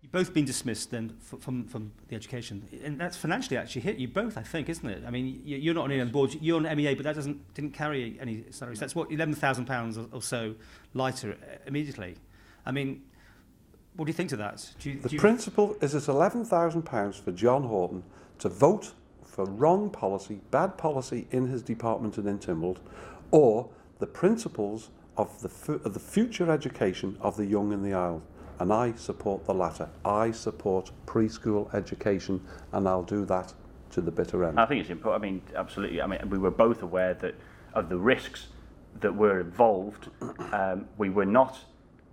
You've both been dismissed then from the education, and that's financially actually hit you both, I think, isn't it? I mean, you're not on board, you're on MEA, but that didn't carry any salaries. That's what, £11,000 or so lighter immediately. I mean, what do you think to that? The principle is it's £11,000 for John Houghton to vote for wrong policy, bad policy in his department and in Tynwald, or the principles of the future education of the young in the Isle. And I support the latter. I support preschool education, and I'll do that to the bitter end. I think it's important. I mean, absolutely. I mean, we were both aware of the risks that were involved. We were not.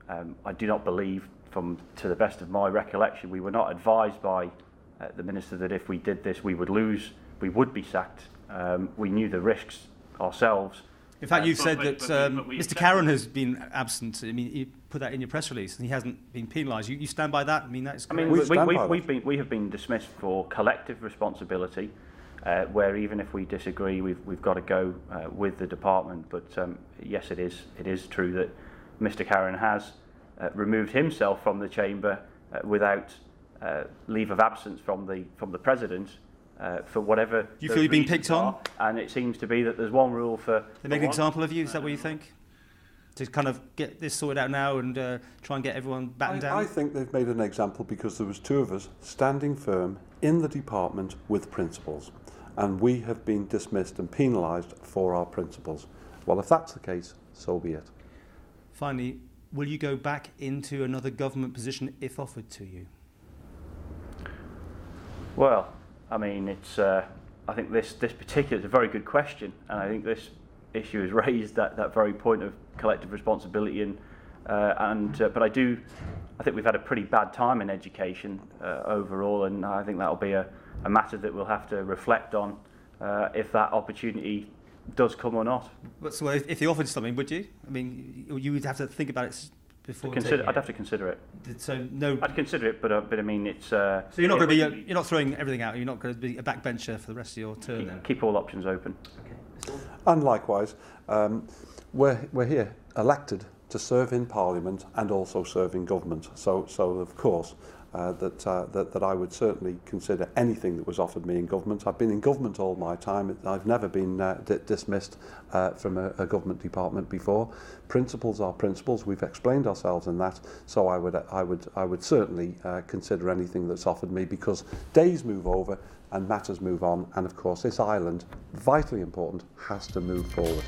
I do not believe, to the best of my recollection, we were not advised by the minister that if we did this, we would be sacked. We knew the risks ourselves. In fact, you've said that Mr. Caron has been absent. I mean, you put that in your press release, and he hasn't been penalised. You stand by that? I mean, that's correct. I mean, we have been dismissed for collective responsibility, where even if we disagree, we've got to go with the department. But yes, it is true that Mr. Caron has removed himself from the chamber without leave of absence from the president. For whatever. Do you feel you're being picked on? And it seems to be that there's one rule for. They make an example of you. Is that what you think? To kind of get this sorted out now and try and get everyone battened down. I think they've made an example because there was two of us standing firm in the department with principles, and we have been dismissed and penalised for our principles. Well, if that's the case, so be it. Finally, will you go back into another government position if offered to you? Well, I mean, it's. I think this particular is a very good question, and I think this issue has raised that very point of collective responsibility. But I think we've had a pretty bad time in education overall, and I think that'll be a matter that we'll have to reflect on if that opportunity does come or not. So if they offered something, would you? I mean, you would have to think about it before. I'd have to consider it. So no. I'd consider it, but I mean, it's. So you're not going to be. You're not throwing everything out. You're not going to be a backbencher for the rest of your term. Keep all options open. Okay. And likewise, we're here elected to serve in Parliament and also serve in government. So of course, that I would certainly consider anything that was offered me in government. I've been in government all my time. I've never been dismissed from a government department before. Principles are principles. We've explained ourselves in that. So I would certainly consider anything that's offered me, because days move over and matters move on. And of course, this island, vitally important, has to move forward.